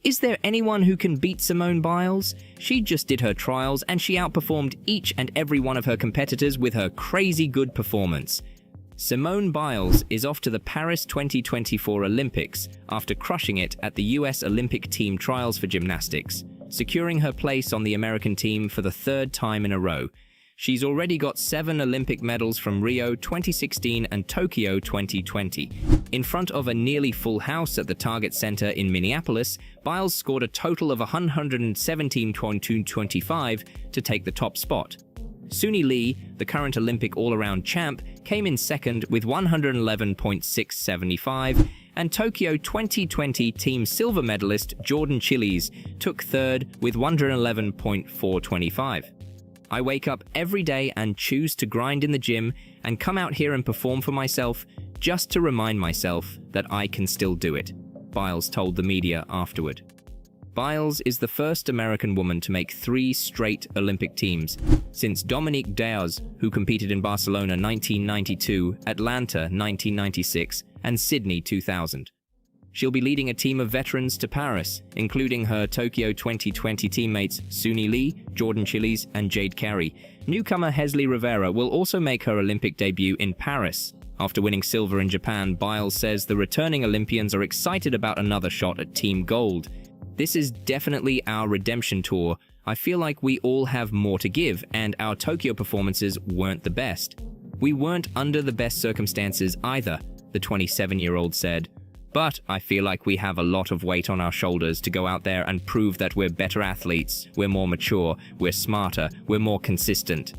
Is there anyone who can beat Simone Biles? She just did her trials and she outperformed each and every one of her competitors with her crazy good performance. Simone Biles is off to the Paris 2024 Olympics after crushing it at the US Olympic team trials for gymnastics, securing her place on the American team for the third time in a row. She's already got 7 Olympic medals from Rio 2016 and Tokyo 2020. In front of a nearly full house at the Target Center in Minneapolis, Biles scored a total of 117.225 to take the top spot. Suni Lee, the current Olympic all-around champ, came in second with 111.675, and Tokyo 2020 team silver medalist Jordan Chiles took third with 111.425. I wake up every day and choose to grind in the gym and come out here and perform for myself just to remind myself that I can still do it, Biles told the media afterward. Biles is the first American woman to make 3 straight Olympic teams since Dominique Daoust, who competed in Barcelona 1992, Atlanta 1996, and Sydney 2000. She'll be leading a team of veterans to Paris, including her Tokyo 2020 teammates Suni Lee, Jordan Chiles, and Jade Carey. Newcomer Hesley Rivera will also make her Olympic debut in Paris. After winning silver in Japan, Biles says the returning Olympians are excited about another shot at Team Gold. This is definitely our redemption tour. I feel like we all have more to give, and our Tokyo performances weren't the best. We weren't under the best circumstances either, the 27-year-old said. But I feel like we have a lot of weight on our shoulders to go out there and prove that we're better athletes, we're more mature, we're smarter, we're more consistent.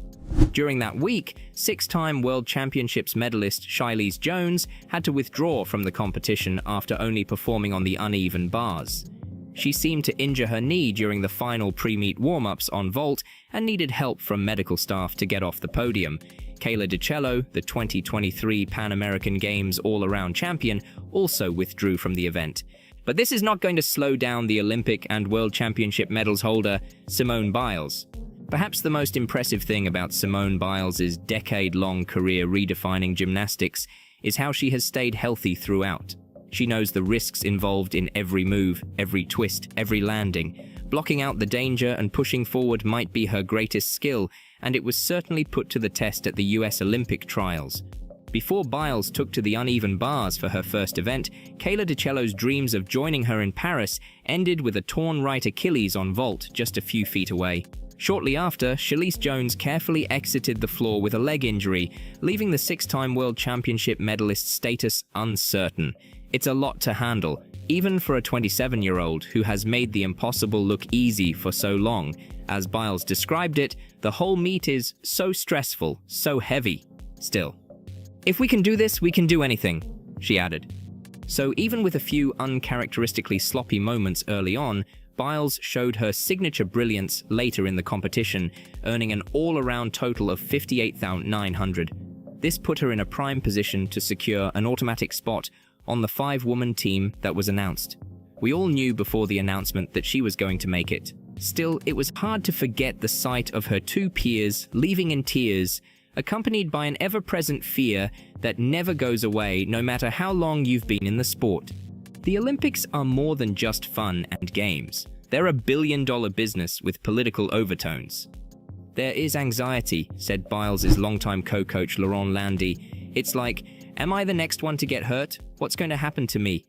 During that week, 6-time World Championships medalist Shilese Jones had to withdraw from the competition after only performing on the uneven bars. She seemed to injure her knee during the final pre-meet warm-ups on vault and needed help from medical staff to get off the podium. Kayla DiCello, the 2023 Pan American Games all-around champion, also withdrew from the event. But this is not going to slow down the Olympic and World Championship medals holder, Simone Biles. Perhaps the most impressive thing about Simone Biles' decade-long career redefining gymnastics is how she has stayed healthy throughout. She knows the risks involved in every move, every twist, every landing. Blocking out the danger and pushing forward might be her greatest skill, and it was certainly put to the test at the US Olympic trials. Before Biles took to the uneven bars for her first event, Kayla DiCello's dreams of joining her in Paris ended with a torn right Achilles on vault just a few feet away. Shortly after, Shilese Jones carefully exited the floor with a leg injury, leaving the 6-time World Championship medalist's status uncertain. It's a lot to handle, even for a 27-year-old who has made the impossible look easy for so long. As Biles described it, the whole meet is so stressful, so heavy. Still, if we can do this, we can do anything, she added. So even with a few uncharacteristically sloppy moments early on, Biles showed her signature brilliance later in the competition, earning an all-around total of 58,900. This put her in a prime position to secure an automatic spot on the 5-woman team that was announced. We all knew before the announcement that she was going to make it. Still, it was hard to forget the sight of her 2 peers leaving in tears, accompanied by an ever-present fear that never goes away no matter how long you've been in the sport. The Olympics are more than just fun and games. They're a billion-dollar business with political overtones. There is anxiety, said Biles' longtime co-coach Laurent Landy. It's like, am I the next one to get hurt? What's going to happen to me?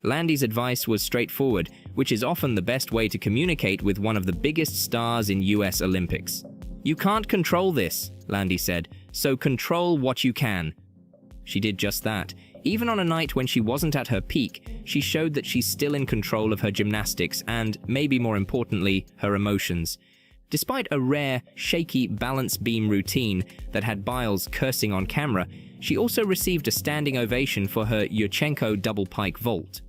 Landy's advice was straightforward, which is often the best way to communicate with one of the biggest stars in US Olympics. You can't control this, Landy said, so control what you can. She did just that. Even on a night when she wasn't at her peak, she showed that she's still in control of her gymnastics and, maybe more importantly, her emotions. Despite a rare, shaky balance beam routine that had Biles cursing on camera, she also received a standing ovation for her Yurchenko double pike vault.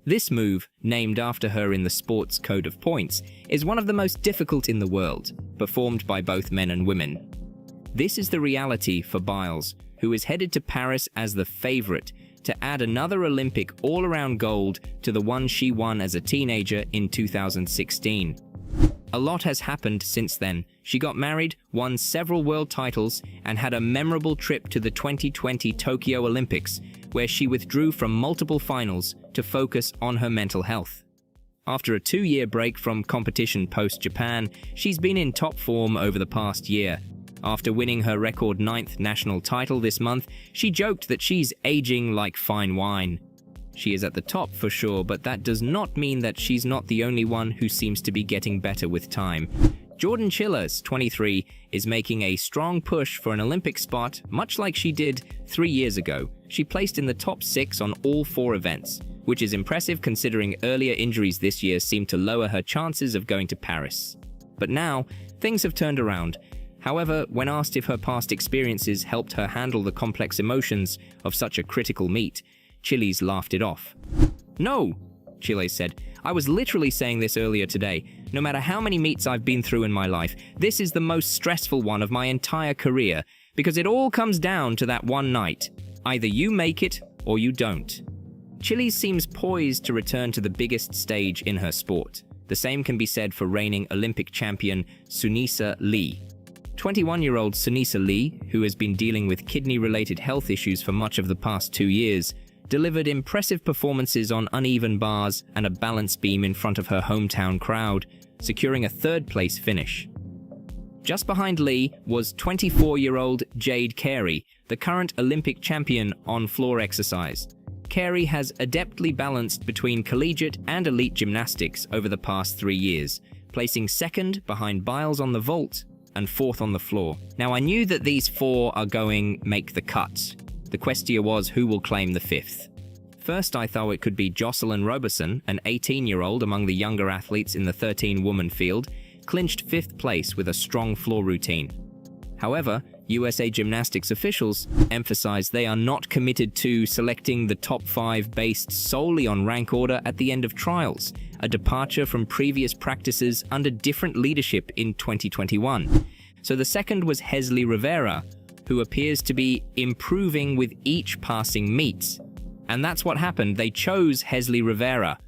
This move, named after her in the sport's code of points, is one of the most difficult in the world, performed by both men and women. This is the reality for Biles, who is headed to Paris as the favorite to add another Olympic all-around gold to the one she won as a teenager in 2016. A lot has happened since then. She got married, won several world titles, and had a memorable trip to the 2020 Tokyo Olympics, where she withdrew from multiple finals to focus on her mental health. After a 2-year break from competition post-Japan, she's been in top form over the past year. After winning her record 9th national title this month, she joked that she's aging like fine wine. She is at the top for sure, but that does not mean that she's not the only one who seems to be getting better with time. Jordan Chiles, 23, is making a strong push for an Olympic spot, much like she did 3 years ago. She placed in the top 6 on all 4 events, which is impressive considering earlier injuries this year seemed to lower her chances of going to Paris. But now, things have turned around. However, when asked if her past experiences helped her handle the complex emotions of such a critical meet, Chiles laughed it off. "No," Chiles said, "I was literally saying this earlier today. No matter how many meets I've been through in my life, this is the most stressful one of my entire career, because it all comes down to that one night. Either you make it or you don't." Chiles seems poised to return to the biggest stage in her sport. The same can be said for reigning Olympic champion Sunisa Lee. 21-year-old Sunisa Lee, who has been dealing with kidney-related health issues for much of the past 2 years, delivered impressive performances on uneven bars and a balance beam in front of her hometown crowd, securing a 3rd-place finish. Just behind Lee was 24-year-old Jade Carey, the current Olympic champion on floor exercise. Carey has adeptly balanced between collegiate and elite gymnastics over the past 3 years, placing 2nd behind Biles on the vault and 4th on the floor. Now, I knew that these 4 are going make the cut. The question was who will claim the 5th. First, I thought it could be Jocelyn Roberson, an 18-year-old among the younger athletes in the 13-woman field, clinched 5th place with a strong floor routine. However, USA Gymnastics officials emphasized they are not committed to selecting the top 5 based solely on rank order at the end of trials, a departure from previous practices under different leadership in 2021. So the second was Hesley Rivera, who appears to be improving with each passing meet. And that's what happened. They chose Hesley Rivera.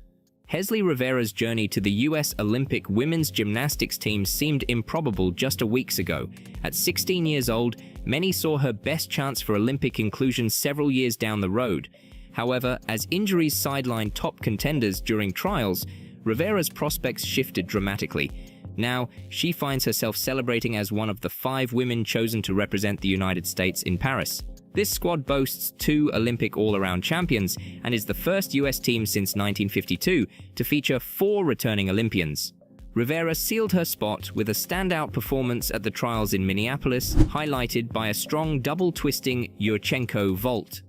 Hesley Rivera's journey to the US Olympic women's gymnastics team seemed improbable just weeks ago. At 16 years old, many saw her best chance for Olympic inclusion several years down the road. However, as injuries sidelined top contenders during trials, Rivera's prospects shifted dramatically. Now, she finds herself celebrating as one of the 5 women chosen to represent the United States in Paris. This squad boasts 2 Olympic all-around champions and is the first US team since 1952 to feature 4 returning Olympians. Rivera sealed her spot with a standout performance at the trials in Minneapolis, highlighted by a strong double-twisting Yurchenko vault.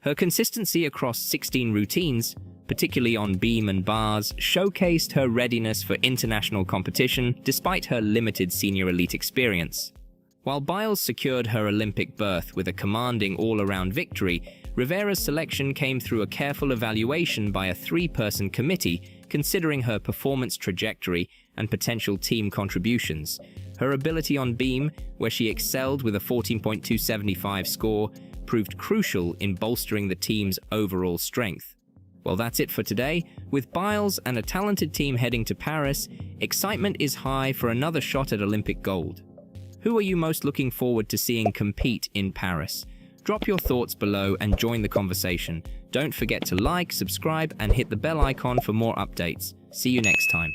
Her consistency across 16 routines, particularly on beam and bars, showcased her readiness for international competition despite her limited senior elite experience. While Biles secured her Olympic berth with a commanding all-around victory, Rivera's selection came through a careful evaluation by a 3-person committee considering her performance trajectory and potential team contributions. Her ability on beam, where she excelled with a 14.275 score, proved crucial in bolstering the team's overall strength. Well, that's it for today. With Biles and a talented team heading to Paris, excitement is high for another shot at Olympic gold. Who are you most looking forward to seeing compete in Paris? Drop your thoughts below and join the conversation. Don't forget to like, subscribe, and hit the bell icon for more updates. See you next time.